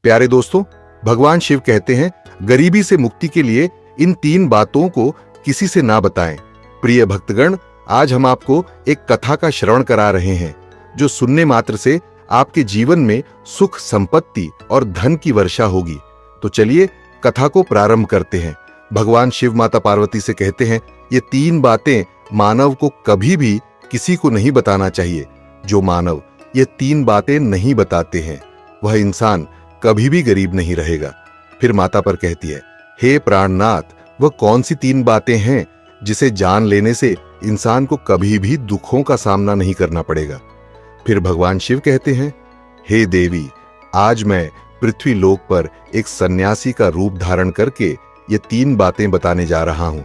प्यारे दोस्तों, भगवान शिव कहते हैं गरीबी से मुक्ति के लिए इन 3 बातों को किसी से ना बताएं। प्रिय भक्तगण, आज हम आपको एक कथा का श्रवण करा रहे हैं जो सुनने मात्र से आपके जीवन में सुख, संपत्ति और धन की वर्षा होगी। तो चलिए कथा को प्रारंभ करते हैं। भगवान शिव माता पार्वती से कहते हैं ये 3 बातें मानव को कभी भी किसी को नहीं बताना चाहिए। जो मानव ये 3 बातें नहीं बताते हैं वह इंसान कभी भी गरीब नहीं रहेगा। फिर माता पर कहती है, हे प्राणनाथ, वह कौन सी 3 बातें हैं जिसे जान लेने से इंसान को कभी भी दुखों का सामना नहीं करना पड़ेगा। फिर भगवान शिव कहते हैं, हे देवी, आज मैं पृथ्वी लोक पर एक सन्यासी का रूप धारण करके ये 3 बातें बताने जा रहा हूं।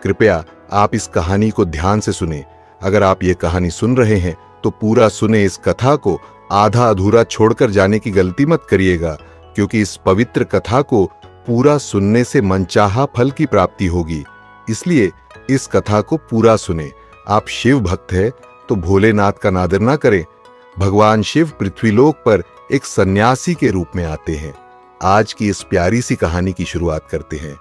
कृपया आप इस कहानी को ध्यान से सुने। अगर आप ये कहानी सुन रहे हैं तो पूरा सुने। इस कथा को आधा अधूरा छोड़कर जाने की गलती मत करिएगा, क्योंकि इस पवित्र कथा को पूरा सुनने से मनचाहा फल की प्राप्ति होगी। इसलिए इस कथा को पूरा सुने। आप शिव भक्त हैं तो भोलेनाथ का नादर ना करें। भगवान शिव पृथ्वीलोक पर एक सन्यासी के रूप में आते हैं। आज की इस प्यारी सी कहानी की शुरुआत करते हैं।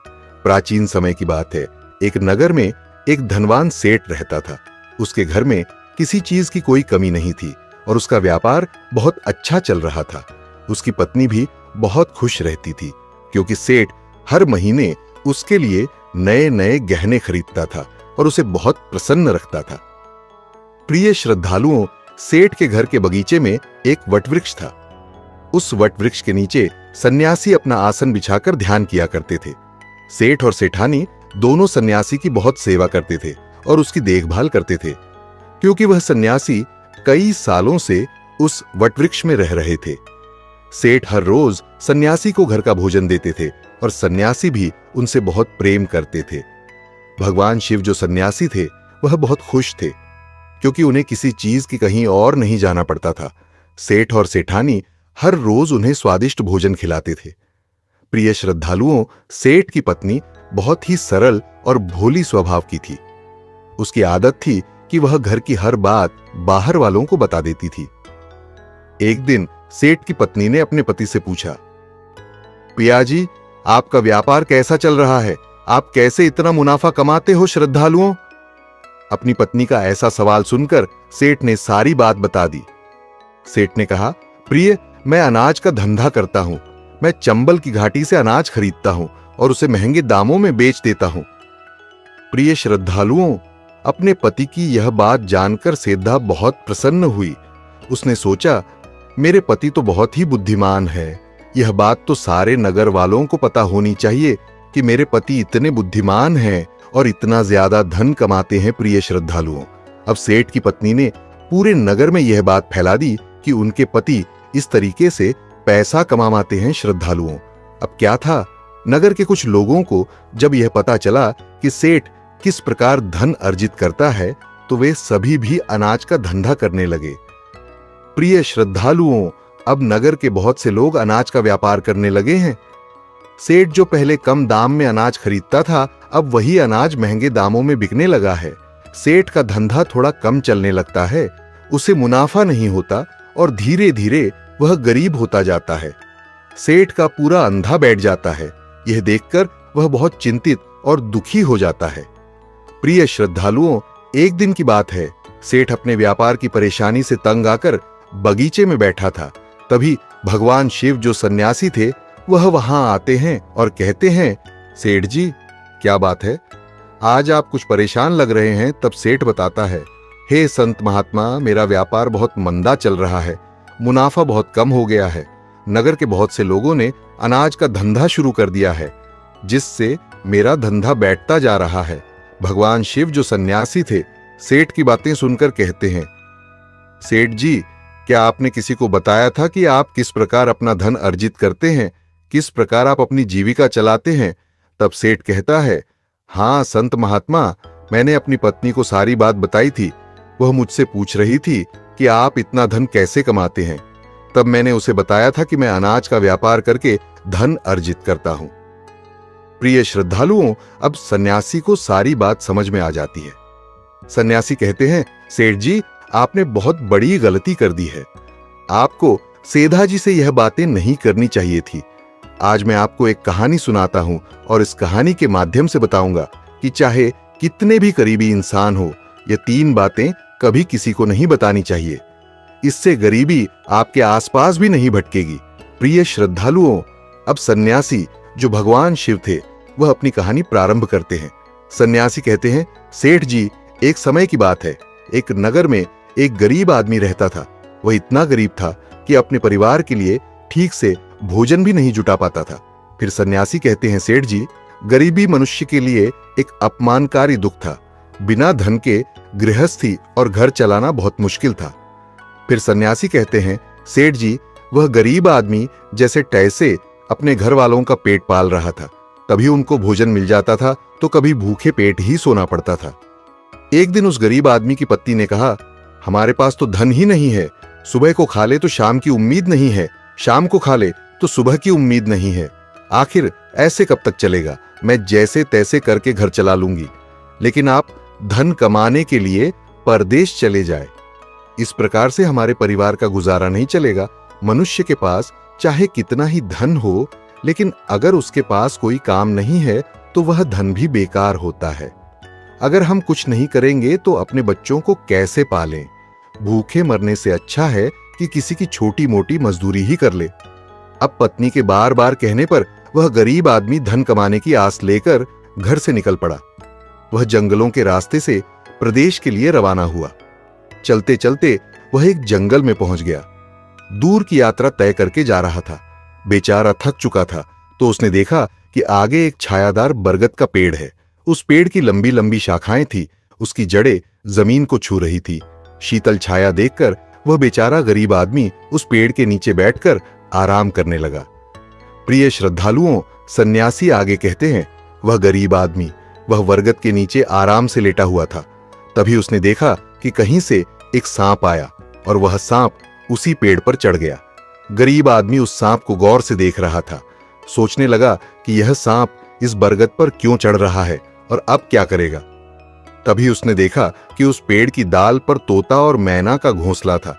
प्राचीन समय की बात है। एक नगर में एक धनवान सेठ रहता था। उसके घर में किसी चीज की कोई कमी नहीं थी और उसका व्यापार बहुत अच्छा चल रहा था। उसकी पत्नी भी बहुत खुश रहती थी, क्योंकि सेठ हर महीने उसके लिए नए नए गहने खरीदता था और उसे बहुत प्रसन्न रखता था। प्रिय श्रद्धालुओं, सेठ के घर के बगीचे में एक वटवृक्ष था। उस वटवृक्ष के नीचे सन्यासी अपना आसन बिछाकर ध्यान किया करते थे। सेठ और सेठानी दोनों सन्यासी की बहुत सेवा करते थे और उसकी देखभाल करते थे, क्योंकि वह सन्यासी कई सालों से उस वटवृक्ष में रह रहे थे। सेठ हर रोज सन्यासी को घर का भोजन देते थे और सन्यासी भी उनसे बहुत प्रेम करते थे। भगवान शिव जो सन्यासी थे वह बहुत खुश थे, क्योंकि उन्हें किसी चीज की कहीं और नहीं जाना पड़ता था। सेठ और सेठानी हर रोज उन्हें स्वादिष्ट भोजन खिलाते थे। प्रिय श्रद्धालुओं, सेठ की पत्नी बहुत ही सरल और भोली स्वभाव की थी। उसकी आदत थी कि वह घर की हर बात बाहर वालों को बता देती थी। एक दिन सेठ की पत्नी ने अपने पति से पूछा, पियाजी, आपका व्यापार कैसा चल रहा है? आप कैसे इतना मुनाफा कमाते हो श्रद्धालुओं? अपनी पत्नी का ऐसा सवाल सुनकर सेठ ने सारी बात बता दी। सेठ ने कहा, प्रिय, मैं अनाज का धंधा करता हूं। मैं चंबल की घाटी से अनाज खरीदता हूं और उसे महंगे दामों में बेच देता हूं। प्रिय श्रद्धालुओं, अपने पति की यह बात जानकर सेधा बहुत प्रसन्न हुई। उसने सोचा, मेरे पति तो बहुत ही बुद्धिमान है। यह बात तो सारे नगर वालों को पता होनी चाहिए कि मेरे पति इतने बुद्धिमान हैं और इतना ज्यादा धन कमाते हैं। प्रिय श्रद्धालुओं, अब सेठ की पत्नी ने पूरे नगर में यह बात फैला दी कि उनके पति इस तरीके से पैसा कमाते हैं। श्रद्धालुओं, अब क्या था, नगर के कुछ लोगों को जब यह पता चला कि सेठ किस प्रकार धन अर्जित करता है, तो वे सभी भी अनाज का धंधा करने लगे। प्रिय श्रद्धालुओं, अब नगर के बहुत से लोग अनाज का व्यापार करने लगे हैं। सेठ जो पहले कम दाम में अनाज खरीदता था, अब वही अनाज महंगे दामों में बिकने लगा है। सेठ का धंधा थोड़ा कम चलने लगता है, उसे मुनाफा नहीं होता और धीरे धीरे वह गरीब होता जाता है। सेठ का पूरा अंधा बैठ जाता है। यह देखकर वह बहुत चिंतित और दुखी हो जाता है। प्रिय श्रद्धालुओं, एक दिन की बात है। सेठ अपने व्यापार की परेशानी से तंग आकर बगीचे में बैठा था। तभी भगवान शिव जो सन्यासी थे वह वहां आते हैं और कहते हैं, सेठ जी, क्या बात है? आज आप कुछ परेशान लग रहे हैं। तब सेठ बताता है, हे संत महात्मा, मेरा व्यापार बहुत मंदा चल रहा है। मुनाफा बहुत कम हो गया है। नगर के बहुत से लोगों ने अनाज का धंधा शुरू कर दिया है, जिससे मेरा धंधा बैठता जा रहा है। भगवान शिव जो सन्यासी थे सेठ की बातें सुनकर कहते हैं, सेठ जी, क्या आपने किसी को बताया था कि आप किस प्रकार अपना धन अर्जित करते हैं, किस प्रकार आप अपनी जीविका चलाते हैं? तब सेठ कहता है, हाँ संत महात्मा, मैंने अपनी पत्नी को सारी बात बताई थी। वह मुझसे पूछ रही थी कि आप इतना धन कैसे कमाते हैं। तब मैंने उसे बताया था कि मैं अनाज का व्यापार करके धन अर्जित करता हूं। प्रिय श्रद्धालुओं, अब सन्यासी को सारी बात समझ में आ जाती है। सन्यासी कहते हैं, सेठ जी, आपने बहुत बड़ी गलती कर दी है। आपको सेधा जी से यह बातें नहीं करनी चाहिए थी। आज मैं आपको एक कहानी सुनाता हूं और इस कहानी के माध्यम से बताऊंगा कि चाहे कितने भी करीबी इंसान हो, ये 3 बातें कभी किसी को नहीं बतानी चाहिए। इससे गरीबी आपके आसपास भी नहीं भटकेगी। प्रिय श्रद्धालुओं, अब सन्यासी जो भगवान शिव थे वह अपनी कहानी प्रारंभ करते हैं। सन्यासी कहते हैं, सेठ जी, एक समय की बात है, एक नगर में एक गरीब आदमी रहता था। वह इतना गरीब था कि अपने परिवार के लिए ठीक से भोजन भी नहीं जुटा पाता था। फिर सन्यासी कहते हैं, सेठ जी, गरीबी मनुष्य के लिए एक अपमानकारी दुख था। बिना धन के गृहस्थी और घर चलाना बहुत मुश्किल था। फिर सन्यासी कहते हैं, सेठ जी, वह गरीब आदमी जैसे तैसे अपने घर वालों का पेट पाल रहा था। कभी उनको भोजन मिल जाता था तो कभी भूखे पेट ही सोना पड़ता था। एक दिन उस गरीब आदमी की पत्नी ने कहा, हमारे पास तो धन ही नहीं है। सुबह को खा ले तो शाम की उम्मीद नहीं है, शाम को खा ले तो सुबह की उम्मीद नहीं है। आखिर ऐसे कब तक चलेगा? मैं जैसे तैसे करके घर चला लूंगी, लेकिन आप धन कमाने के लिए परदेश चले जाए। इस प्रकार से हमारे परिवार का गुजारा नहीं चलेगा। मनुष्य के पास चाहे कितना ही धन हो, लेकिन अगर उसके पास कोई काम नहीं है तो वह धन भी बेकार होता है। अगर हम कुछ नहीं करेंगे तो अपने बच्चों को कैसे पालें? भूखे मरने से अच्छा है कि किसी की छोटी मोटी मजदूरी ही कर ले। अब पत्नी के बार बार कहने पर वह गरीब आदमी धन कमाने की आस लेकर घर से निकल पड़ा। वह जंगलों के रास्ते से प्रदेश के लिए रवाना हुआ। चलते चलते वह एक जंगल में पहुंच गया। दूर की यात्रा तय करके जा रहा था। बेचारा थक चुका था तो उसने देखा कि आगे एक छायादार बरगद का पेड़ है। उस पेड़ की लंबी लंबी शाखाएं थी, उसकी जड़ें जमीन को छू रही थी। शीतल छाया देखकर वह बेचारा गरीब आदमी उस पेड़ के नीचे बैठकर आराम करने लगा। प्रिय श्रद्धालुओं, सन्यासी आगे कहते हैं, वह गरीब आदमी वह बरगद के नीचे आराम से लेटा हुआ था। तभी उसने देखा कि कहीं से एक सांप आया और वह सांप उसी पेड़ पर चढ़ गया। गरीब आदमी उस सांप को गौर से देख रहा था। सोचने लगा कि यह सांप इस बरगद पर क्यों चढ़ रहा है और अब क्या करेगा। तभी उसने देखा कि उस पेड़ की डाल पर तोता और मैना का घोंसला था।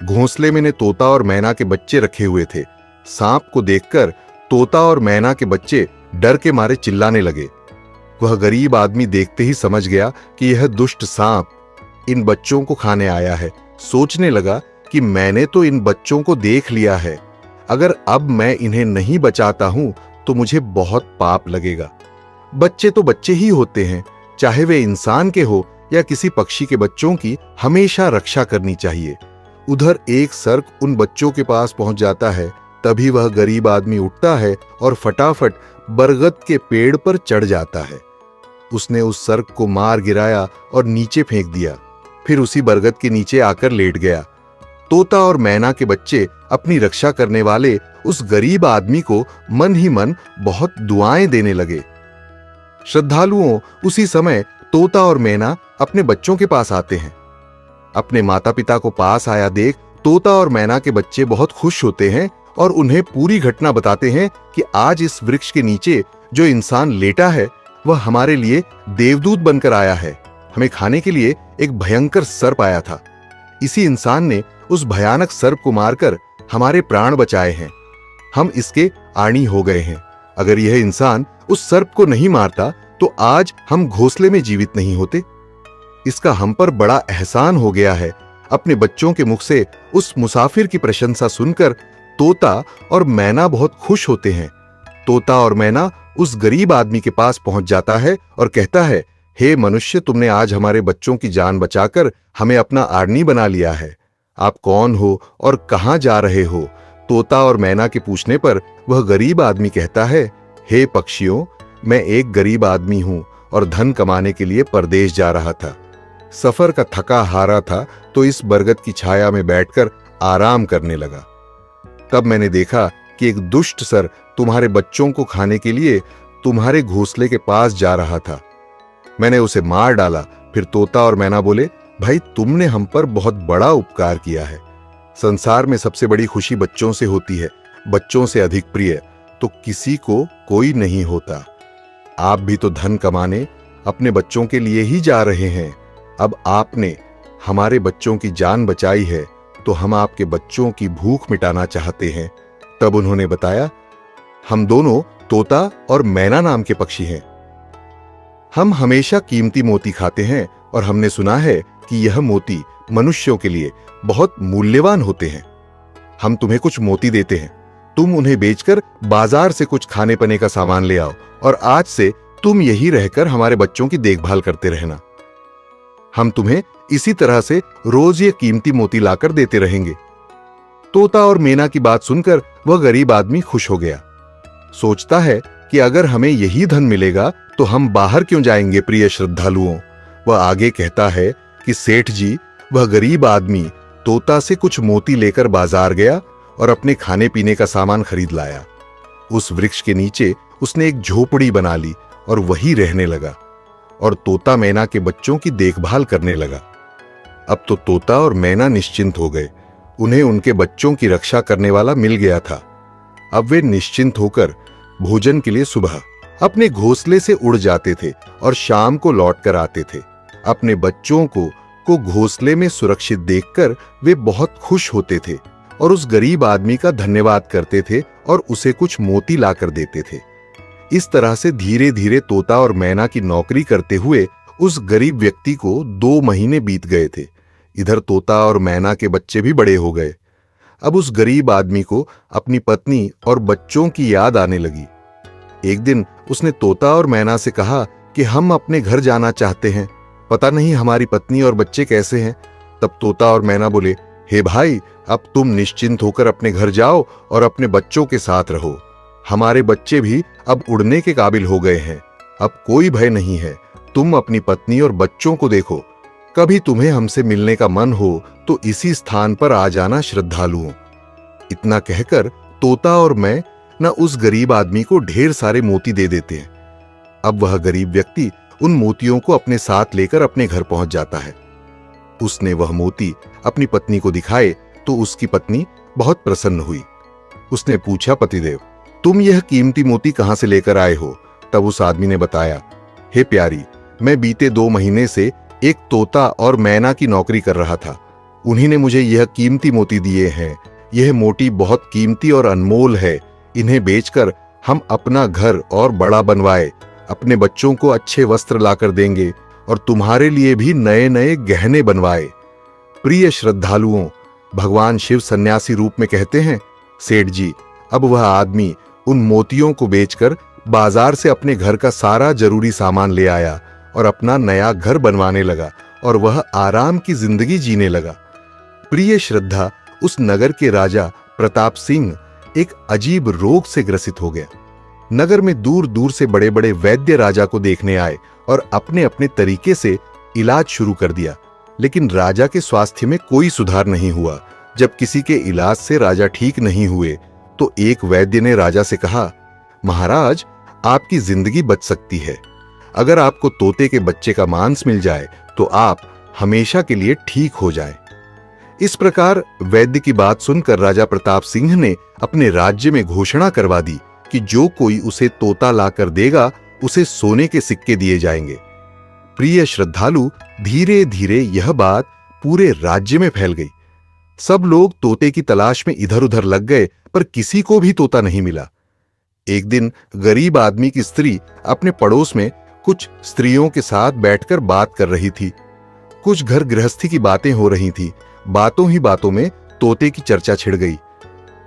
घोंसले में ने तोता और मैना के बच्चे रखे हुए थे। सांप को देखकर तोता और मैना के बच्चे डर के मारे चिल्लाने लगे। वह गरीब आदमी देखते ही समझ गया कि यह दुष्ट सांप इन बच्चों को खाने आया है। सोचने लगा कि मैंने तो इन बच्चों को देख लिया है, अगर अब मैं इन्हें नहीं बचाता हूं तो मुझे बहुत पाप लगेगा। बच्चे तो बच्चे ही होते हैं, चाहे वे इंसान के हो या किसी पक्षी के बच्चों की हमेशा रक्षा करनी चाहिए। उधर एक सर्प उन बच्चों के पास पहुंच जाता है। तभी वह गरीब आदमी उठता है और फटाफट बरगद के पेड़ पर चढ़ जाता है। उसने उस सर्प को मार गिराया और नीचे फेंक दिया। फिर उसी बरगद के नीचे आकर लेट गया। तोता और मैना के बच्चे अपनी रक्षा करने वाले उस गरीब आदमी को मन ही मन बहुत दुआएं देने लगे। श्रद्धालुओं, उसी समय तोता और मैना अपने बच्चों के पास आते हैं। अपने माता पिता को पास आया देख तोता और मैना के बच्चे बहुत खुश होते हैं और उन्हें पूरी घटना बताते हैं कि आज इस वृक्ष के नीचे जो इंसान लेटा है वह हमारे लिए देवदूत बनकर आया है। हमें खाने के लिए एक भयंकर सर्प आया था। इसी इंसान ने उस भयानक सर्प को मारकर हमारे प्राण बचाए हैं। हम इसके आनी हो गए हैं। अगर यह इंसान उस सर्प को नहीं मारता तो आज हम घोंसले में जीवित नहीं होते। इसका हम पर बड़ा एहसान हो गया है। अपने बच्चों के मुख से उस मुसाफिर की प्रशंसा सुनकर तोता और मैना बहुत खुश होते हैं। तोता और मैना उस गरीब आदमी के पास पहुंच जाता है और कहता है, हे मनुष्य, तुमने आज हमारे बच्चों की जान बचाकर हमें अपना आदमी बना लिया है। आप कौन हो और कहां जा रहे हो? तोता और मैना के पूछने पर वह गरीब आदमी कहता है, हे पक्षियों, मैं एक गरीब आदमी हूं और धन कमाने के लिए परदेश जा रहा था। सफर का थका हारा था तो इस बरगद की छाया में बैठकर आराम करने लगा। तब मैंने देखा कि एक दुष्ट सर तुम्हारे बच्चों को खाने के लिए तुम्हारे घोंसले के पास जा रहा था। मैंने उसे मार डाला। फिर तोता और मैना बोले, भाई, तुमने हम पर बहुत बड़ा उपकार किया है। संसार में सबसे बड़ी खुशी बच्चों से होती है। बच्चों से अधिक प्रिय तो किसी को कोई नहीं होता। आप भी तो धन कमाने अपने बच्चों के लिए ही जा रहे हैं। अब आपने हमारे बच्चों की जान बचाई है तो हम आपके बच्चों की भूख मिटाना चाहते हैं। तब उन्होंने बताया, हम दोनों तोता और मैना नाम के पक्षी हैं। हम हमेशा कीमती मोती खाते हैं और हमने सुना है कि यह मोती मनुष्यों के लिए बहुत मूल्यवान होते हैं। हम तुम्हें कुछ मोती देते हैं, तुम उन्हें बेचकर बाजार से कुछ खाने पीने का सामान ले आओ और आज से तुम यही रहकर हमारे बच्चों की देखभाल करते रहना। हम तुम्हें इसी तरह से रोज ये कीमती मोती लाकर देते रहेंगे। तोता और मैना की बात सुनकर वह गरीब आदमी खुश हो गया। सोचता है कि अगर हमें यही धन मिलेगा तो हम बाहर क्यों जाएंगे। प्रिय श्रद्धालुओं, वह आगे कहता है कि सेठ जी, वह गरीब आदमी तोता से कुछ मोती लेकर बाजार गया और अपने खाने पीने का सामान खरीद लाया। उस वृक्ष के नीचे उसने एक झोपड़ी बना ली और वहीं रहने लगा और तोता मैना के बच्चों की देखभाल करने लगा। अब तो तोता और मैना निश्चिंत हो गए। उन्हें उनके बच्चों की रक्षा करने वाला मिल गया था। अब वे निश्चिंत होकर भोजन के लिए सुबह अपने घोंसले से उड़ जाते थे और शाम को लौट कर आते थे। अपने बच्चों को घोंसले में सुरक्षित देखकर वे बहुत खुश होते थे और उस गरीब आदमी का धन्यवाद करते थे और उसे कुछ मोती लाकर देते थे। इस तरह से धीरे धीरे तोता और मैना की नौकरी करते हुए उस गरीब व्यक्ति को 2 महीने बीत गए थे। इधर तोता और मैना के बच्चे भी बड़े हो गए। अब उस गरीब आदमी को अपनी पत्नी और बच्चों की याद आने लगी। एक दिन उसने तोता और मैना से कहा कि हम अपने घर जाना चाहते हैं, पता नहीं हमारी पत्नी और बच्चे कैसे हैं। तब तोता और मैना बोले, हे भाई, अब तुम निश्चिंत होकर अपने घर जाओ और अपने बच्चों के साथ रहो। हमारे बच्चे भी अब उड़ने के काबिल हो गए हैं, अब कोई भय नहीं है। तुम अपनी पत्नी और बच्चों को देखो। कभी तुम्हें हमसे मिलने का मन हो तो इसी स्थान पर आ जाना श्रद्धालुओं। इतना कहकर तोता और मैं न उस गरीब आदमी को ढेर सारे मोती दे देते हैं। अब वह गरीब व्यक्ति उन मोतियों को अपने साथ लेकर अपने घर पहुंच जाता है। उसने वह मोती अपनी पत्नी को दिखाए तो उसकी पत्नी बहुत प्रसन्न हुई। उसने पूछा, पतिदेव, तुम यह कीमती मोती कहां से लेकर आए हो? तब उस आदमी ने बताया, हे प्यारी, मैं बीते 2 महीने से एक तोता और मैना की नौकरी कर रहा था। उन्हीं ने मुझे यह कीमती मोती दिए हैं। यह मोती बहुत कीमती और अनमोल है। इन्हें बेचकर हम अपना घर और बड़ा बनवाए, अपने बच्चों को अच्छे वस्त्र लाकर देंगे और तुम्हारे लिए भी नए नए गहने बनवाए। प्रिय श्रद्धालुओं, भगवान शिव सन्यासी रूप में कहते हैं, सेठ जी, अब वह आदमी उन मोतियों को बेचकर बाजार से अपने घर का सारा जरूरी सामान ले आया और अपना नया घर बनवाने लगा और वह आराम की जिंदगी जीने लगा। प्रिय श्रद्धा, उस नगर के राजा प्रताप सिंह एक अजीब रोग से ग्रसित हो गया। नगर में दूर दूर से बड़े बड़े वैद्य राजा को देखने आए और अपने अपने तरीके से इलाज शुरू कर दिया, लेकिन राजा के स्वास्थ्य में कोई सुधार नहीं हुआ। जब किसी के इलाज से राजा ठीक नहीं हुए तो एक वैद्य ने राजा से कहा, महाराज, आपकी जिंदगी बच सकती है। अगर आपको तोते के बच्चे का मांस मिल जाए तो आप हमेशा के लिए ठीक हो जाए। इस प्रकार वैद्य की बात सुनकर राजा प्रताप सिंह ने अपने राज्य में घोषणा करवा दी कि जो कोई उसे तोता लाकर देगा उसे सोने के सिक्के दिए जाएंगे। प्रिय श्रद्धालु, धीरे धीरे यह बात पूरे राज्य में फैल गई। सब लोग तोते की तलाश में इधर उधर लग गए, पर किसी को भी तोता नहीं मिला। एक दिन गरीब आदमी की स्त्री अपने पड़ोस में कुछ स्त्रियों के साथ बैठकर बात कर रही थी। कुछ घर गृहस्थी की बातें हो रही थी। बातों ही बातों में तोते की चर्चा छिड़ गई।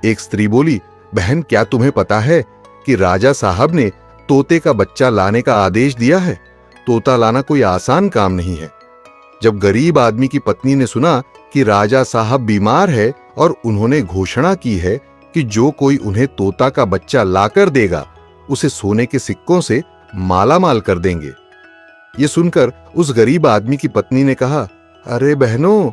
एक स्त्री बोली, बहन, क्या तुम्हें पता है कि राजा साहब ने तोते का बच्चा लाने का आदेश दिया है? तोता लाना कोई आसान काम नहीं है। जब गरीब आदमी की पत्नी ने सुना कि राजा साहब बीमार है और उन्होंने घोषणा की है कि जो कोई उन्हें तोता का बच्चा लाकर देगा उसे सोने के सिक्कों से मालामाल कर देंगे। ये सुनकर उस गरीब आदमी की पत्नी ने कहा, अरे बहनों,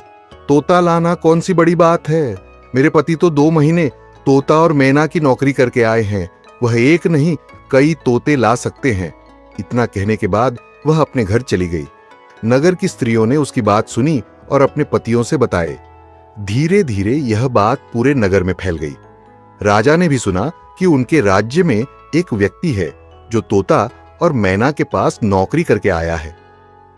तोता लाना कौन सी बड़ी बात है? मेरे पति तो 2 महीने तोता और मैना की नौकरी करके आए हैं। वह एक नहीं, कई तोते ला सकते हैं। इतना कहने के बाद वह अपने घर चली गई। नगर की स्त्रियों ने उसकी बात सुनी और अपने पतियों से बताए। धीरे धीरे यह बात पूरे नगर में फैल गई। राजा ने भी सुना कि उनके राज्य में एक व्यक्ति है जो तोता और मैना के पास नौकरी करके आया है।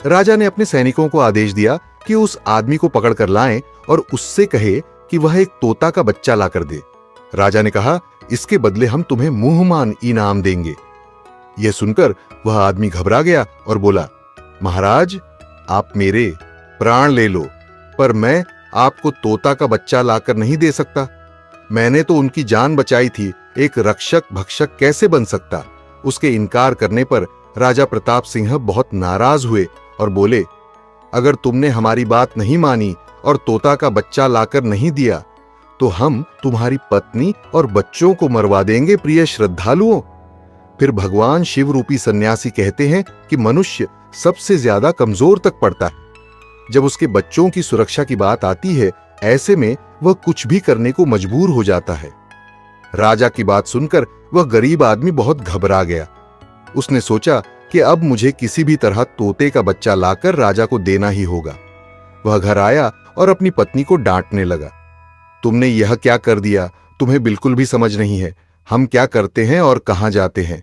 राजा ने अपने सैनिकों को आदेश दिया कि उस आदमी को पकड़ कर लाएं और उससे कहे कि वह एक तोता का बच्चा लाकर दे। राजा ने कहा, इसके बदले हम तुम्हें मुंहमान इनाम देंगे। यह सुनकर वह आदमी घबरा गया और बोला, महाराज, आप मेरे प्राण ले लो, पर मैं आपको तोता का बच्चा लाकर नहीं दे सकता। मैंने तो उनकी जान बचाई थी, एक रक्षक भक्षक कैसे बन सकता। उसके इनकार करने पर राजा प्रताप सिंह बहुत नाराज हुए और बोले, अगर तुमने हमारी बात नहीं मानी और तोता का बच्चा लाकर नहीं दिया तो हम तुम्हारी पत्नी और बच्चों को मरवा देंगे। प्रिय श्रद्धालुओं, फिर भगवान शिव रूपी सन्यासी कहते हैं कि मनुष्य सबसे ज्यादा कमजोर तक पड़ता है जब उसके बच्चों की सुरक्षा की बात आती है। ऐसे में वह कुछ भी करने को मजबूर हो जाता है। राजा की बात सुनकर वह गरीब आदमी बहुत घबरा गया। उसने सोचा कि अब मुझे किसी भी तरह तोते का बच्चा लाकर राजा को देना ही होगा। वह घर आया और अपनी पत्नी को डांटने लगा, तुमने यह क्या कर दिया? तुम्हें बिल्कुल भी समझ नहीं है हम क्या करते हैं और कहां जाते हैं।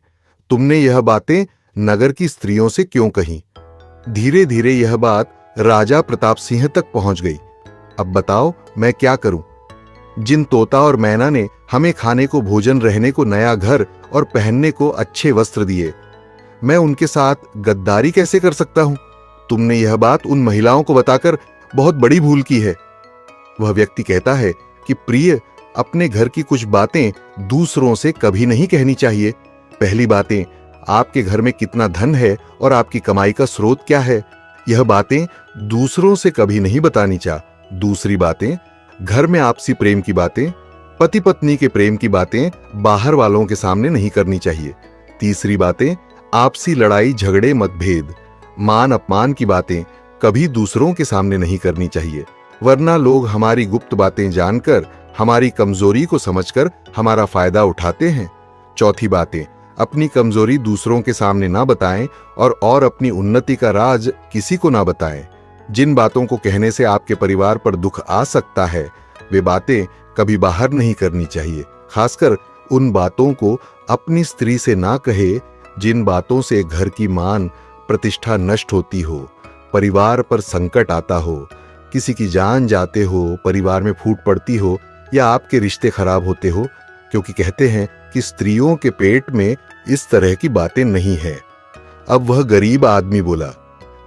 तुमने यह बातें नगर की स्त्रियों से क्यों कहीं? धीरे धीरे यह बात राजा प्रताप सिंह तक पहुंच गई। अब बताओ मैं क्या करूं? जिन तोता और मैना ने हमें खाने को भोजन, रहने को नया घर और पहनने को अच्छे वस्त्र दिए, मैं उनके साथ गद्दारी कैसे कर सकता हूं? तुमने यह बात उन महिलाओं को बताकर बहुत बड़ी भूल की है। वह व्यक्ति कहता है कि प्रिय, अपने घर की कुछ बातें दूसरों से कभी नहीं कहनी चाहिए। पहली बातें, आपके घर में कितना धन है और आपकी कमाई का स्रोत क्या है, यह बातें दूसरों से कभी नहीं बतानी चाहिए। दूसरी बातें, घर में आपसी प्रेम की बातें, पति पत्नी के प्रेम की बातें बाहर वालों के सामने नहीं करनी चाहिए। तीसरी बातें, आपसी लड़ाई झगड़े मतभेद मान अपमान की बातें कभी दूसरों के सामने नहीं करनी चाहिए, वरना लोग हमारी गुप्त बातें जानकर हमारी कमजोरी को समझकर हमारा फायदा उठाते हैं। चौथी बातें, अपनी कमजोरी दूसरों के सामने ना बताएं और अपनी उन्नति का राज किसी को ना बताएं। जिन बातों को कहने से आपके परिवार पर दुख आ सकता है, वे बातें कभी बाहर नहीं करनी चाहिए। खासकर उन बातों को अपनी स्त्री से ना कहे जिन बातों से घर की मान प्रतिष्ठा नष्ट होती हो, परिवार पर संकट आता हो, किसी की जान जाते हो, परिवार में फूट पड़ती हो या आपके रिश्ते खराब होते हो, क्योंकि कहते हैं कि स्त्रियों के पेट में इस तरह की बातें नहीं है। अब वह गरीब आदमी बोला,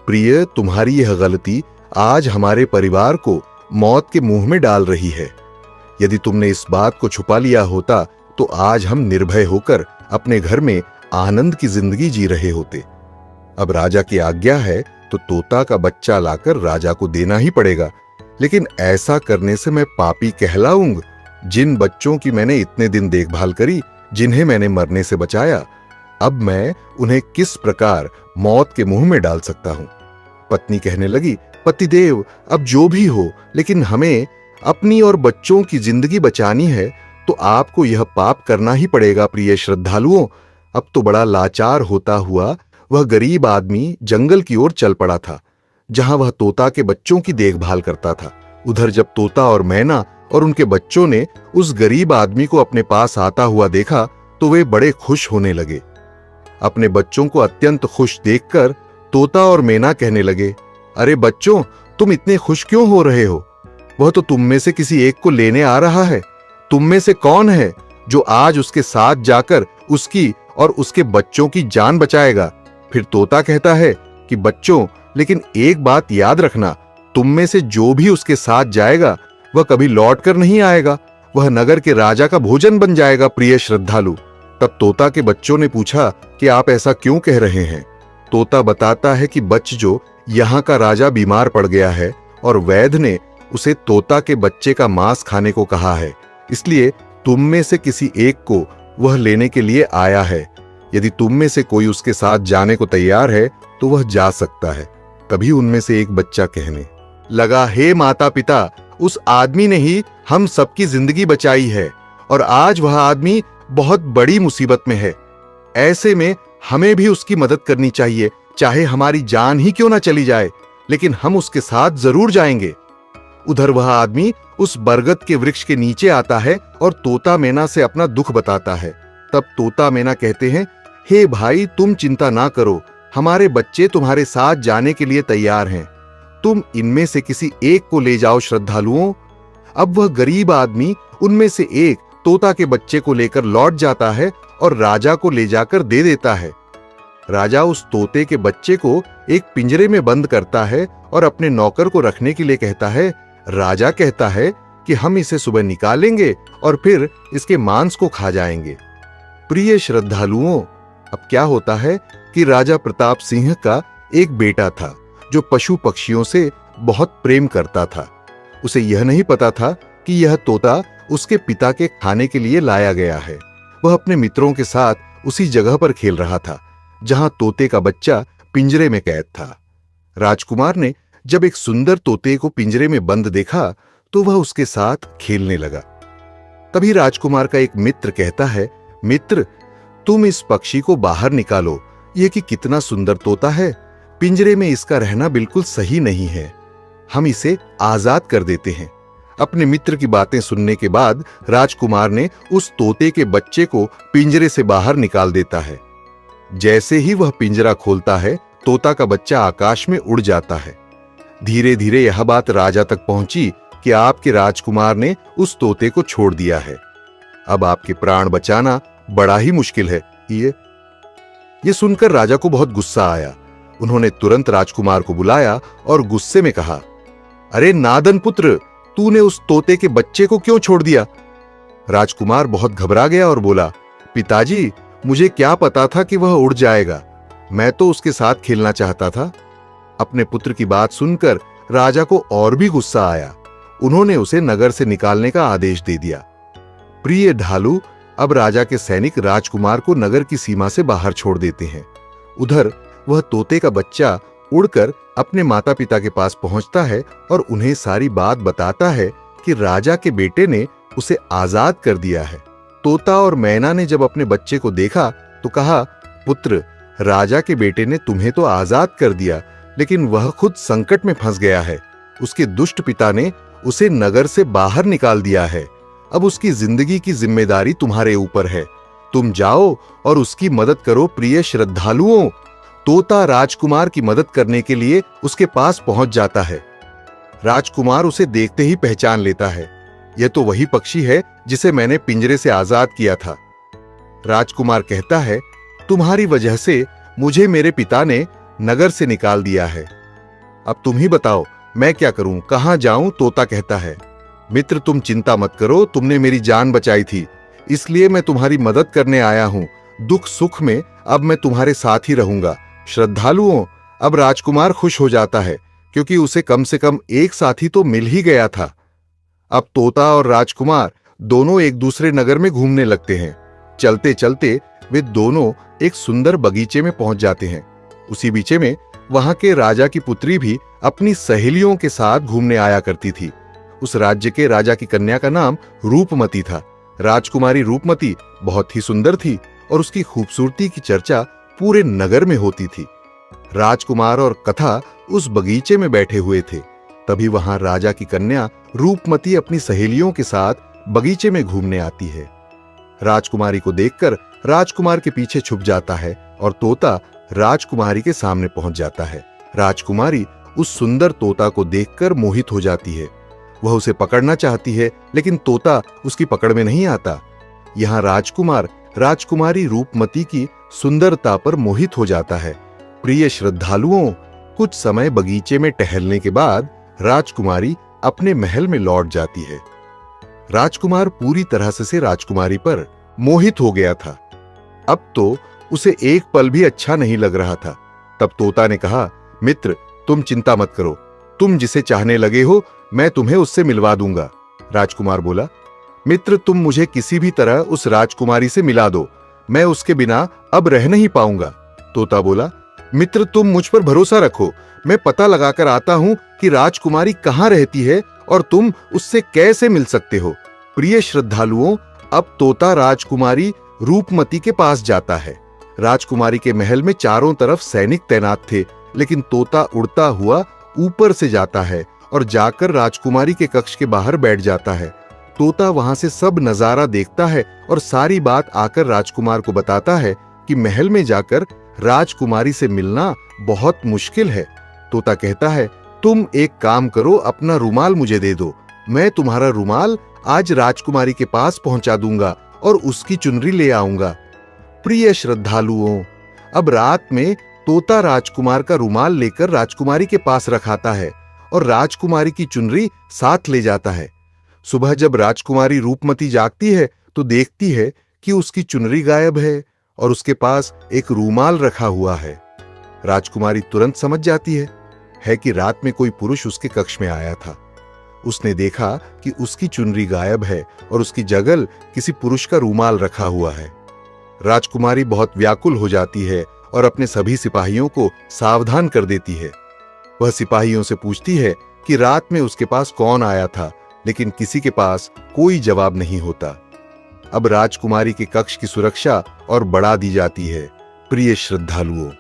प्रिय, तुम्हारी यह गलती आज हमारे परिवार को मौत के मुंह में डाल रही है। यदि तुमने इस बात को छुपा लिया होता तो आज हम निर्भय होकर अपने घर में आनंद की जिंदगी जी रहे होते। अब राजा की आज्ञा है तो तोता का बच्चा लाकर राजा को देना ही पड़ेगा, लेकिन ऐसा करने से मैं पापी कहलाऊंगा। जिन बच्चों की मैंने इतने दिन देखभाल करी, जिन्हें मैंने मरने से बचाया, अब मैं उन्हें किस प्रकार मौत के मुंह में डाल सकता हूं? पत्नी कहने लगी, पतिदेव, अब जो भी हो, लेकिन हमें अपनी और बच्चों की जिंदगी बचानी है तो आपको यह पाप करना ही पड़ेगा। प्रिय श्रद्धालुओं, अब तो बड़ा लाचार होता हुआ वह गरीब आदमी जंगल की ओर चल पड़ा था, जहां वह तोता के बच्चों की देखभाल करता था। उधर जब तोता और मैना और उनके बच्चों ने उस गरीब आदमी को अपने पास आता हुआ देखा तो वे बड़े खुश होने लगे। अपने बच्चों को अत्यंत खुश देखकर तोता और मैना कहने लगे, अरे बच्चों, तुम इतने खुश क्यों हो रहे हो? वह तो तुम में से किसी एक को लेने आ रहा है। तुम में से कौन है जो आज उसके साथ जाकर उसकी और उसके बच्चों की जान बचाएगा? फिर तोता कहता है कि बच्चों, लेकिन एक बात याद रखना, तुम में से जो भी उसके साथ जाएगा वह कभी लौट कर नहीं आएगा, वह नगर के राजा का भोजन बन जाएगा। प्रिय श्रद्धालु, तब तोता के बच्चों ने पूछा कि आप ऐसा क्यों कह रहे हैं? तोता बताता है कि बच्चों, यहाँ का राजा बीमार पड़ गया है और वैद्य ने उसे तोता के बच्चे का मांस खाने को कहा है, इसलिए तुम में से किसी एक को वह लेने के लिए आया है। यदि तुम में से कोई उसके साथ जाने को तैयार है तो वह जा सकता है। तभी उनमें से एक बच्चा कहने लगा, हे माता पिता, उस आदमी ने ही हम सबकी जिंदगी बचाई है और आज वह आदमी बहुत बड़ी मुसीबत में है। ऐसे में हमें भी उसकी मदद करनी चाहिए, चाहे हमारी जान ही क्यों ना चली जाए, लेकिन हम उसके साथ जरूर जाएंगे। उधर वह आदमी उस बरगद के वृक्ष के नीचे आता है और तोता मैना से अपना दुख बताता है। तब तोता मैना कहते हैं, हे भाई, तुम चिंता ना करो, हमारे बच्चे तुम्हारे साथ जाने के लिए तैयार हैं। तुम इनमें से किसी एक को ले जाओ। श्रद्धालुओं, अब वह गरीब आदमी उनमें से एक तोता के बच्चे को लेकर लौट जाता है और राजा को ले जाकर दे देता है। राजा उस तोते के बच्चे को एक पिंजरे में बंद करता है और अपने नौकर को रखने के लिए कहता है। राजा कहता है कि हम इसे सुबह निकालेंगे और फिर इसके मांस को खा जाएंगे। प्रिय श्रद्धालुओं, अब क्या होता है कि राजा प्रताप सिंह का एक बेटा था जो पशु पक्षियों से बहुत प्रेम करता था। उसे यह नहीं पता था कि यह तोता उसके पिता के खाने के लिए लाया गया है। वह अपने मित्रों के साथ उसी जगह पर खेल रहा था जहां तोते का बच्चा पिंजरे में कैद था। राजकुमार ने जब एक सुंदर तोते को पिंजरे में बंद देखा तो वह उसके साथ खेलने लगा। तभी राजकुमार का एक मित्र कहता है, मित्र, तुम इस पक्षी को बाहर निकालो। यह कि कितना सुंदर तोता है, पिंजरे में इसका रहना बिल्कुल सही नहीं है। हम इसे आजाद कर देते हैं। अपने मित्र की बातें सुनने के बाद राजकुमार ने उस तोते के बच्चे को पिंजरे से बाहर निकाल देता है। जैसे ही वह पिंजरा खोलता है, तोता का बच्चा आकाश में उड़ जाता है। धीरे धीरे यह बात राजा तक पहुंची कि आपके राजकुमार ने उस तोते को छोड़ दिया है। अब आपके प्राण बचाना बड़ा ही मुश्किल है। ये सुनकर राजा को बहुत गुस्सा आया। उन्होंने तुरंत राजकुमार को बुलाया और गुस्से में कहा, अरे नादन पुत्र, तूने उस तोते के बच्चे को क्यों छोड़ दिया? राजकुमार बहुत घबरा गया और बोला, पिताजी, मुझे क्या पता था कि वह उड़ जाएगा। मैं तो उसके साथ खेलना चाहता था। अपने पुत्र की बात सुनकर राजा को और भी गुस्सा आया। उन्होंने उसे नगर से निकालने का आदेश दे दिया। प्रिय ढालू, अब राजा के सैनिक राजकुमार को नगर की सीमा से बाहर छोड़ देते हैं। उधर वह तोते का बच्चा उड़कर अपने माता पिता के पास पहुंचता है और उन्हें सारी बात बताता है कि राजा के बेटे ने उसे आजाद कर दिया है। तोता और मैना ने जब अपने बच्चे को देखा तो कहा, पुत्र, राजा के बेटे ने तुम्हें तो आजाद कर दिया, लेकिन वह खुद संकट में फंस गया है। उसके दुष्ट पिता ने उसे नगर से बाहर निकाल दिया है। अब उसकी जिंदगी की जिम्मेदारी तुम्हारे ऊपर है। तुम जाओ और उसकी मदद करो। प्रिय श्रद्धालुओं, तोता राजकुमार की मदद करने के लिए उसके पास पहुंच जाता है। राजकुमार उसे देखते ही पहचान लेता है। यह तो वही पक्षी है जिसे मैंने पिंजरे से आजाद किया था। राजकुमार कहता है, तुम्हारी वजह से मुझे मेरे पिता ने नगर से निकाल दिया है। अब तुम ही बताओ, मैं क्या करूं, कहां जाऊं? तोता कहता है, मित्र, तुम चिंता मत करो, तुमने मेरी जान बचाई थी, इसलिए मैं तुम्हारी मदद करने आया हूं। दुख सुख में अब मैं तुम्हारे साथ ही रहूंगा। श्रद्धालुओं, अब राजकुमार खुश हो जाता है क्योंकि उसे कम से कम एक साथी तो मिल ही गया था। अब तोता और राजकुमार दोनों एक दूसरे नगर में घूमने लगते हैं। चलते चलते वे दोनों एक सुंदर बगीचे में पहुंच जाते हैं। उसी बीचे में वहां के राजा की पुत्री भी अपनी सहेलियों के साथ घूमने आया करती थी। उस राज्य के राजा की कन्या का नाम रूपमती था। राजकुमारी रूपमती बहुत ही सुंदर थी और उसकी खूबसूरती की चर्चा पूरे नगर में होती थी। राजकुमार और कथा उस बगीचे में बैठे हुए थे। तभी वहां राजा की कन्या रूपमती अपनी सहेलियों के साथ बगीचे में घूमने आती है। राजकुमारी को देखकर राजकुमार के पीछे छुप जाता है और तोता राजकुमारी के सामने पहुंच जाता है। राजकुमारी उस सुंदर तोता को देखकर मोहित हो जाती है। वह उसे पकड़ना चाहती है, लेकिन तोता उसकी पकड़ में नहीं आता। यहां राजकुमार राजकुमारी रूपमती की सुंदरता पर मोहित हो जाता है। प्रिय श्रद्धालुओं, कुछ समय बगीचे में टहलने के बाद राजकुमारी अपने महल में लौट जाती है। राजकुमार पूरी तरह से राजकुमारी पर मोहित हो गया था। अब तो उसे एक पल भी अच्छा नहीं लग रहा था। तब तोता ने कहा, मित्र, तुम चिंता मत करो, तुम जिसे चाहने लगे हो मैं तुम्हें उससे मिलवा दूंगा। राजकुमार बोला, मित्र, तुम मुझे किसी भी तरह उस राजकुमारी से मिला दो, मैं उसके बिना अब रह नहीं पाऊंगा। तोता बोला, मित्र, तुम मुझ पर भरोसा रखो, मैं पता लगाकर आता हूं कि राजकुमारी कहां रहती है और तुम उससे कैसे मिल सकते हो। प्रिय श्रद्धालुओं, अब तोता राजकुमारी रूपमती के पास जाता है। राजकुमारी के महल में चारों तरफ सैनिक तैनात थे, लेकिन तोता उड़ता हुआ ऊपर से जाता है और जाकर राजकुमारी के कक्ष के बाहर बैठ जाता है। तोता वहां से सब नजारा देखता है और सारी बात आकर राजकुमार को बताता है कि महल में जाकर राजकुमारी से मिलना बहुत मुश्किल है। तोता कहता है, तुम एक काम करो, अपना रुमाल मुझे दे दो, मैं तुम्हारा रुमाल आज राजकुमारी के पास पहुंचा दूंगा और उसकी चुनरी ले आऊंगा। प्रिय श्रद्धालुओं, अब रात में तोता राजकुमार का रुमाल लेकर राजकुमारी के पास रखाता है और राजकुमारी की चुनरी साथ ले जाता है। सुबह जब राजकुमारी रूपमती जागती है तो देखती है कि उसकी चुनरी गायब है और उसके पास एक रूमाल रखा हुआ है। राजकुमारी तुरंत समझ जाती है कि रात में कोई पुरुष उसके कक्ष में आया था। उसने देखा कि उसकी चुनरी गायब है और उसकी जगह किसी पुरुष का रूमाल रखा हुआ है। राजकुमारी बहुत व्याकुल हो जाती है और अपने सभी सिपाहियों को सावधान कर देती है। वह सिपाहियों से पूछती है कि रात में उसके पास कौन आया था, लेकिन किसी के पास कोई जवाब नहीं होता। अब राजकुमारी के कक्ष की सुरक्षा और बढ़ा दी जाती है। प्रिय श्रद्धालुओं,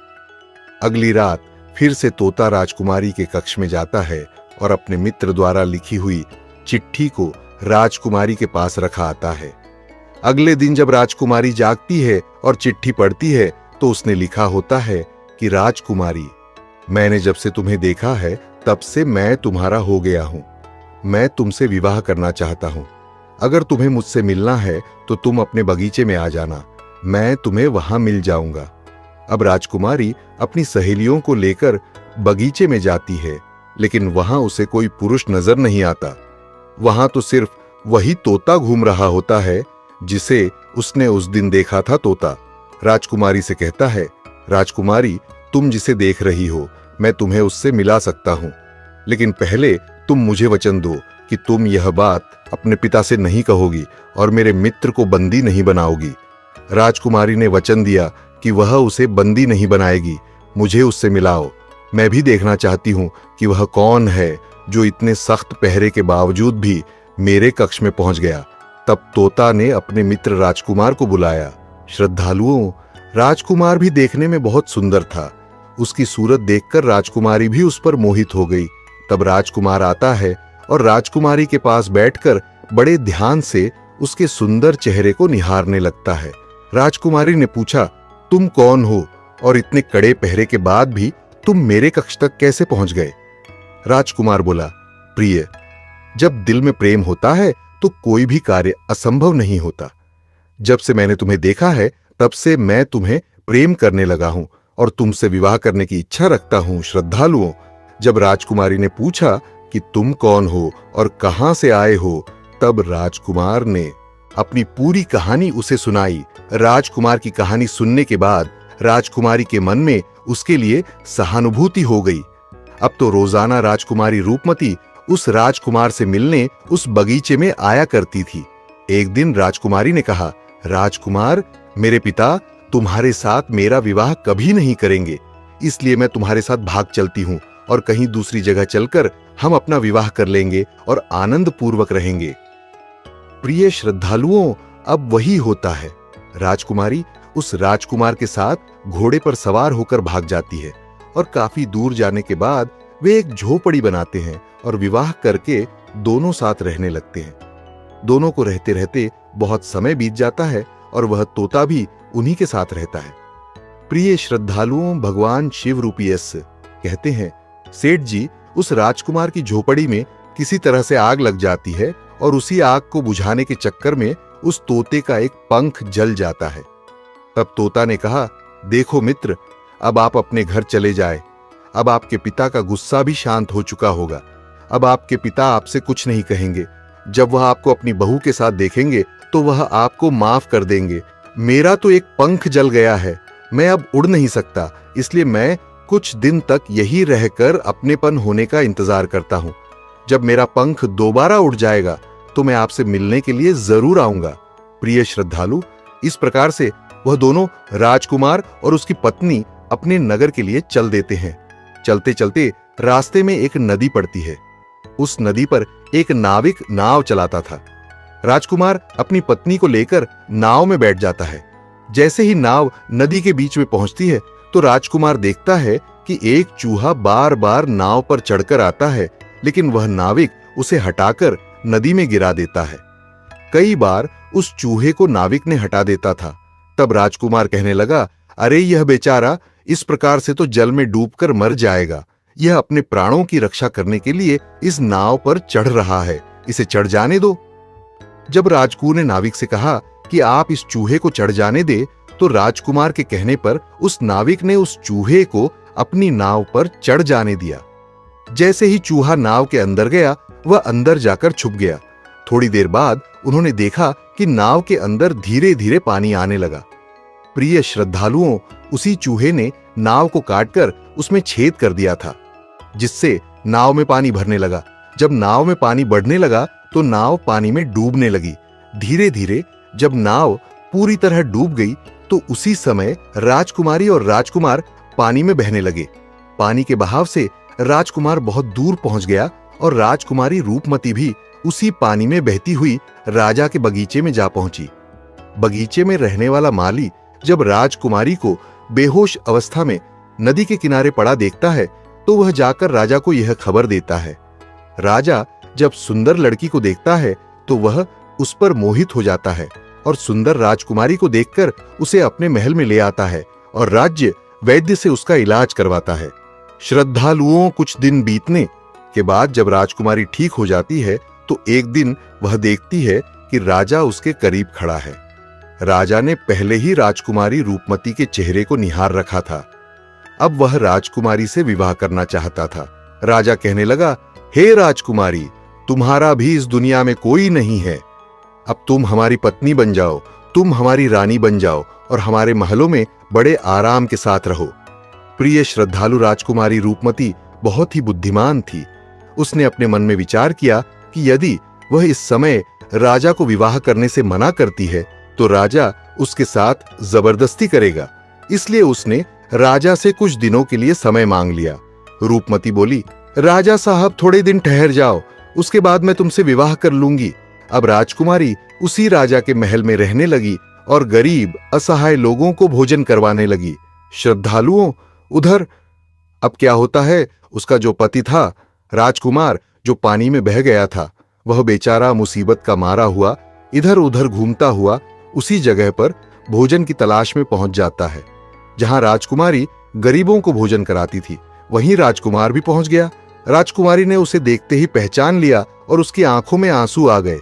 अगली रात फिर से तोता राजकुमारी के कक्ष में जाता है और अपने मित्र द्वारा लिखी हुई चिट्ठी को राजकुमारी के पास रखा आता है। अगले दिन जब राजकुमारी जागती है और चिट्ठी पढ़ती है तो उसने लिखा होता है कि राजकुमारी, मैंने जब से तुम्हें देखा है तब से मैं तुम्हारा हो गया हूं। मैं तुमसे विवाह करना चाहता हूं। अगर तुम्हें मुझसे मिलना है तो तुम अपने बगीचे में आ जाना, मैं तुम्हें वहां मिल जाऊंगा। अब राजकुमारी अपनी सहेलियों को लेकर बगीचे में जाती है, लेकिन वहां उसे कोई पुरुष नजर नहीं आता। वहां तो सिर्फ वही तोता घूम रहा होता है जिसे उसने उस दिन देखा था। तोता राजकुमारी से कहता है, राजकुमारी, तुम जिसे देख रही हो मैं तुम्हें उससे मिला सकता हूं, लेकिन पहले तुम मुझे वचन दो कि तुम यह बात अपने पिता से नहीं कहोगी और मेरे मित्र को बंदी नहीं बनाओगी। राजकुमारी ने वचन दिया कि वह उसे बंदी नहीं बनाएगी। मुझे उससे मिलाओ, मैं भी देखना चाहती हूं कि वह कौन है जो इतने सख्त पहरे के बावजूद भी मेरे कक्ष में पहुंच गया। तब तोता ने अपने मित्र राजकुमार को बुलाया। श्रद्धालुओं, राजकुमार भी देखने में बहुत सुंदर था। उसकी सूरत देखकर राजकुमारी भी उस पर मोहित हो गई। तब राजकुमार आता है और राजकुमारी के पास बैठकर बड़े ध्यान से उसके सुंदर चेहरे को निहारने लगता है। राजकुमारी ने पूछा, तुम कौन हो और इतने कड़े पहरे के बाद भी तुम मेरे कक्ष तक कैसे पहुंच गए? राजकुमार बोला, प्रिय, जब दिल में प्रेम होता है तो कोई भी कार्य असंभव नहीं होता। जब से मैंने तुम्हें देखा है तब से मैं तुम्हें प्रेम करने लगा हूं और तुमसे विवाह करने की इच्छा रखता हूं। श्रद्धालुओं, जब राजकुमारी ने पूछा कि तुम कौन हो और कहां से आए हो, तब राजकुमार ने अपनी पूरी कहानी उसे सुनाई। राजकुमार की कहानी सुनने के बाद राजकुमारी के मन में उसके लिए सहानुभूति हो गई। अब तो रोजाना राजकुमारी रूपमती उस राजकुमार से मिलने उस बगीचे में आया करती थी। एक दिन राजकुमारी ने कहा, राजकुमार, मेरे पिता तुम्हारे साथ मेरा विवाह कभी नहीं करेंगे, इसलिए मैं तुम्हारे साथ भाग चलती हूं और कहीं दूसरी जगह चलकर हम अपना विवाह कर लेंगे और आनंद पूर्वक रहेंगे। प्रिय श्रद्धालुओं, अब वही होता है। राजकुमारी उस राजकुमार के साथ घोड़े पर सवार होकर भाग जाती है और काफी दूर जाने के बाद वे एक झोपड़ी बनाते हैं और विवाह करके दोनों साथ रहने लगते हैं। दोनों को रहते रहते बहुत समय बीत जाता है और वह तोता भी उन्हीं के साथ रहता है। प्रिय श्रद्धालुओं, भगवान शिव रूपी यश कहते हैं, सेठ जी, उस राजकुमार की झोपड़ी में किसी तरह से आग लग जाती है और उसी आग को बुझाने के चक्कर में उस तोते का एक पंख जल जाता है। तब तोता ने कहा, देखो मित्र, अब आप अपने घर चले जाए। अब आपके पिता का गुस्सा भी शांत हो चुका होगा। अब आपके पिता आपसे कुछ नहीं कहेंगे। जब वह आपको अपनी बहू के साथ देखेंगे तो वह आपको माफ कर देंगे। मेरा तो एक पंख जल गया है, मैं अब उड़ नहीं सकता, इसलिए मैं कुछ दिन तक यही रहकर अपनेपन होने का इंतजार करता हूं। जब मेरा पंख दोबारा उड़ जाएगा तो मैं आपसे मिलने के लिए जरूर आऊंगा। प्रिय श्रद्धालु, इस प्रकार से वह दोनों राजकुमार और उसकी पत्नी अपने नगर के लिए चल देते हैं। चलते चलते रास्ते में एक नदी पड़ती है। उस नदी पर एक नाविक नाव चलाता था। राजकुमार अपनी पत्नी को लेकर नाव में बैठ जाता है। जैसे ही नाव नदी के बीच में पहुंचती है तो राजकुमार देखता है कि एक चूहा बार बार नाव पर चढ़कर आता है, लेकिन वह नाविक उसे हटाकर नदी में गिरा देता है। कई बार उस चूहे को नाविक ने हटा देता था। तब राजकुमार कहने लगा, अरे यह बेचारा इस प्रकार से तो जल में डूबकर मर जाएगा। यह अपने प्राणों की रक्षा करने के लिए इस नाव पर चढ़ रहा है, इसे चढ़ जाने दो। जब राजकुमार ने नाविक से कहा कि आप इस चूहे को चढ़ जाने दे, तो राजकुमार के कहने पर उस नाविक ने उस चूहे को अपनी नाव पर चढ़ जाने दिया। जैसे ही चूहा नाव के अंदर गया, वह अंदर जाकर छुप गया। थोड़ी देर बाद उन्होंने देखा कि नाव के अंदर धीरे धीरे पानी आने लगा। प्रिय श्रद्धालुओं, उसी चूहे ने नाव को काटकर उसमें छेद कर दिया था, जिससे नाव में पानी भरने लगा। जब नाव में पानी बढ़ने लगा तो नाव पानी में डूबने लगी। धीरे धीरे जब नाव पूरी तरह डूब गई तो उसी समय राजकुमारी और राजकुमार पानी में बहने लगे। पानी के बहाव से राजकुमार बहुत दूर पहुंच गया और राजकुमारी रूपमती भी उसी पानी में बहती हुई राजा के बगीचे में जा पहुंची। बगीचे में रहने वाला माली जब राजकुमारी को बेहोश अवस्था में नदी के किनारे पड़ा देखता है तो वह जाकर राजा को यह खबर देता है। राजा जब सुंदर लड़की को देखता है तो वह उस पर मोहित हो जाता है और सुंदर राजकुमारी को देखकर उसे अपने महल में ले आता है और राज्य वैद्य से उसका इलाज करवाता है। श्रद्धालुओं, कुछ दिन बीतने के बाद जब राजकुमारी ठीक हो जाती है तो एक दिन वह देखती है कि राजा उसके करीब खड़ा है। राजा ने पहले ही राजकुमारी रूपमती के चेहरे को निहार रखा था। अब वह राजकुमारी से विवाह करना चाहता था। राजा कहने लगा, हे राजकुमारी, तुम्हारा भी इस दुनिया में कोई नहीं है। अब तुम हमारी पत्नी बन जाओ, तुम हमारी रानी बन जाओ और हमारे महलों में बड़े आराम के साथ रहो। प्रिय श्रद्धालु, राजकुमारी रूपमती बहुत ही बुद्धिमान थी। उसने अपने मन में विचार किया कि यदि वह इस समय राजा को विवाह करने से मना करती है तो राजा उसके साथ जबरदस्ती करेगा। इसलिए उसने राजा से कुछ दिनों के लिए समय मांग लिया। रूपमती बोली, राजा साहब, थोड़े दिन ठहर जाओ, उसके बाद मैं तुमसे विवाह कर लूंगी। अब राजकुमारी उसी राजा के महल में रहने लगी और गरीब असहाय लोगों को भोजन करवाने लगी। श्रद्धालुओं, उधर अब क्या होता है, उसका जो पति था राजकुमार, जो पानी में बह गया था, वह बेचारा मुसीबत का मारा हुआ इधर उधर घूमता हुआ उसी जगह पर भोजन की तलाश में पहुंच जाता है जहां राजकुमारी गरीबों को भोजन कराती थी। वहीं राजकुमार भी पहुंच गया। राजकुमारी ने उसे देखते ही पहचान लिया और उसकी आंखों में आंसू आ गए।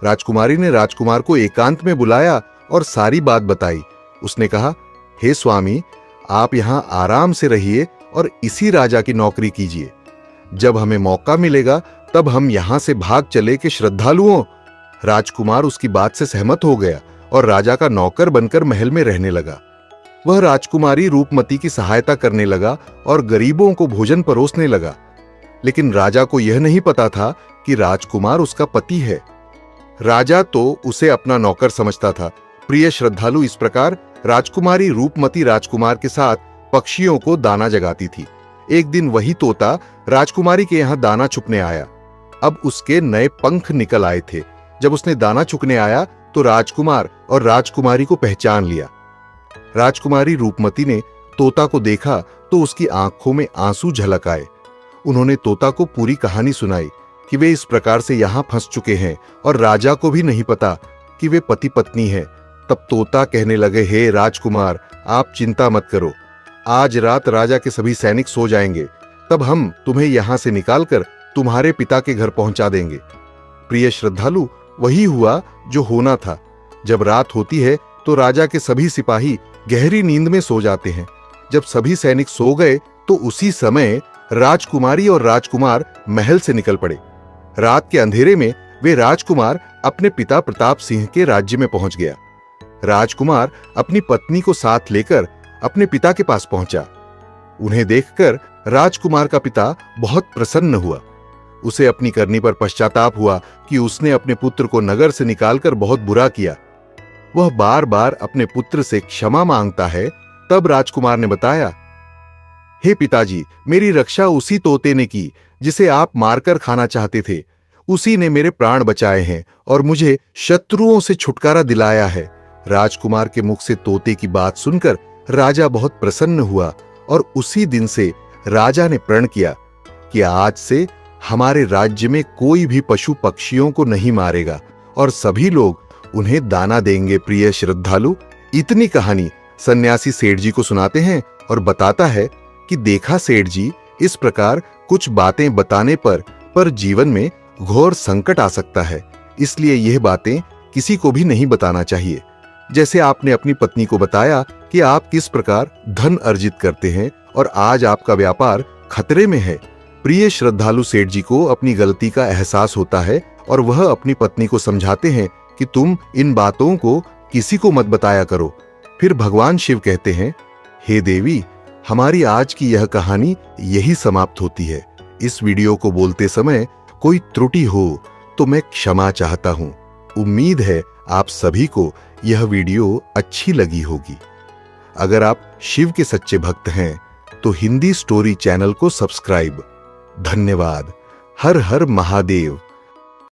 राजकुमारी ने राजकुमार को एकांत में बुलाया और सारी बात बताई। उसने कहा, हे स्वामी, आप यहां आराम से रहिए और इसी राजा की नौकरी कीजिए। जब हमें मौका मिलेगा तब हम यहां से भाग चले कि श्रद्धालुओं। राजकुमार उसकी बात से सहमत हो गया और राजा का नौकर बनकर महल में रहने लगा। वह राजकुमारी रूपमती की सहायता करने लगा और गरीबों को भोजन परोसने लगा। लेकिन राजा को यह नहीं पता था कि राजकुमार उसका पति है। राजा तो उसे अपना नौकर समझता था। प्रिय श्रद्धालु, इस प्रकार राजकुमारी रूपमती राजकुमार के साथ पक्षियों को दाना जगाती थी। एक दिन वही तोता राजकुमारी के यहां दाना चुगने आया। अब उसके नए पंख निकल आए थे। जब उसने दाना चुगने आया तो राजकुमार और राजकुमारी को पहचान लिया। राजकुमारी रूपमती ने तोता को देखा तो उसकी आंखों में आंसू झलक आए। उन्होंने तोता को पूरी कहानी सुनाई कि वे इस प्रकार से यहां फंस चुके हैं और राजा को भी नहीं पता कि वे पति पत्नी हैं। तब तोता कहने लगे, हे राजकुमार, आप चिंता मत करो, आज रात राजा के सभी सैनिक सो जाएंगे, तब हम तुम्हें यहां से निकालकर तुम्हारे पिता के घर पहुंचा देंगे। प्रिय श्रद्धालु, वही हुआ जो होना था। जब रात होती है तो राजा के सभी सिपाही गहरी नींद में सो जाते हैं। जब सभी सैनिक सो गए तो उसी समय राजकुमारी और राजकुमार महल से निकल पड़े। रात के अंधेरे में वे राजकुमार अपने पिता प्रताप सिंह के राज्य में पहुंच गया। राजकुमार अपनी पत्नी को साथ लेकर अपने पिता के पास पहुंचा। उन्हें देखकर राजकुमार का पिता बहुत प्रसन्न हुआ। उसे अपनी करनी पर पश्चाताप हुआ कि उसने अपने पुत्र को नगर से निकालकर बहुत बुरा किया। वह बार बार अपने पुत्र से क्षमा मांगता है। तब राजकुमार ने बताया, हे पिताजी, मेरी रक्षा उसी तोते ने की जिसे आप मारकर खाना चाहते थे। उसी ने मेरे प्राण बचाए हैं और मुझे शत्रुओं से छुटकारा दिलाया है। राजकुमार के मुख से तोते की बात सुनकर राजा बहुत प्रसन्न हुआ और उसी दिन से राजा ने प्रण किया कि आज से हमारे राज्य में कोई भी पशु पक्षियों को नहीं मारेगा और सभी लोग उन्हें दाना देंगे। प्रिय श्रद्धालु, इतनी कहानी सन्यासी सेठ जी को सुनाते हैं और बताता है कि देखा सेठ जी, इस प्रकार कुछ बातें बताने पर जीवन में घोर संकट आ सकता है, इसलिए यह बातें किसी को भी नहीं बताना चाहिए। जैसे आपने अपनी पत्नी को बताया कि आप किस प्रकार धन अर्जित करते हैं और आज आपका व्यापार खतरे में है। प्रिय श्रद्धालु सेठ जी को अपनी गलती का एहसास होता है और वह अपनी पत्नी को समझाते हैं कि तुम इन बातों को किसी को मत बताया करो। फिर भगवान शिव कहते हैं, हे देवी, हमारी आज की यह कहानी यही समाप्त होती है। इस वीडियो को बोलते समय कोई त्रुटि हो तो मैं क्षमा चाहता हूं। उम्मीद है आप सभी को यह वीडियो अच्छी लगी होगी। अगर आप शिव के सच्चे भक्त हैं तो हिंदी स्टोरी चैनल को सब्सक्राइब। धन्यवाद। हर हर महादेव।